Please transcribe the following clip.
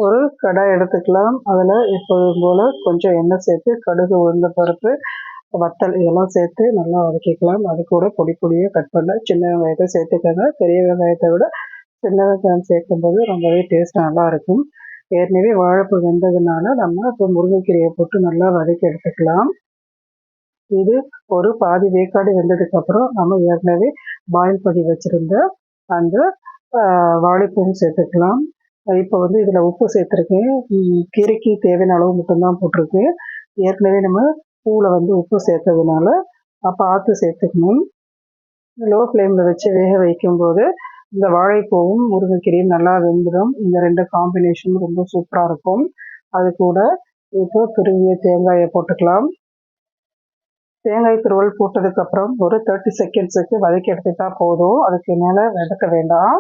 ஒரு கடாய் எடுத்துக்கலாம். அதில் எப்போதும் போல் கொஞ்சம் எண்ணெய் சேர்த்து கடுகு, உளுந்த பருப்பு, வத்தல் இதெல்லாம் சேர்த்து நல்லா வதக்கிக்கலாம். அது கூட பொடி பொடியாக கட் பண்ண சின்ன வெங்காயத்தை சேர்த்துக்கோங்க. பெரிய வெங்காயத்தை விட சின்ன வெங்காயம் சேர்க்கும்போது ரொம்பவே டேஸ்ட் நல்லாயிருக்கும். ஏற்கனவே வாழைப்பூ வெந்ததுனால நம்ம இப்போ முருங்கைக்கீரையை போட்டு நல்லா வதக்கி எடுத்துக்கலாம். இது ஒரு பாதி வேக்காடு வெந்ததுக்கப்புறம் நம்ம ஏற்கனவே பாயில் பண்ணி வச்சுருந்த அந்த வாழைப்பூவும் சேர்த்துக்கலாம். இப்போ இதில் உப்பு சேர்த்துருக்கேன். கீரைக்கு தேவையான அளவு மட்டும்தான் போட்டிருக்கேன். ஏற்கனவே நம்ம பூவில் உப்பு சேர்த்ததுனால பார்த்து சேர்த்துக்கணும். லோ ஃப்ளேமில் வச்சு வேக வைக்கும்போது இந்த வாழைப்பூவும் முருங்கைக்கீரையும் நல்லா வெந்துடும். இந்த 2 காம்பினேஷன் ரொம்ப சூப்பராக இருக்கும். அது கூட இப்போ துருவிய தேங்காயை போட்டுக்கலாம். தேங்காய் துருவல் போட்டதுக்கப்புறம் ஒரு 30 செகண்ட்ஸுக்கு வதக்கி எடுத்துட்டா போதும். அதுக்கு மேலே வதக்க வேண்டாம்.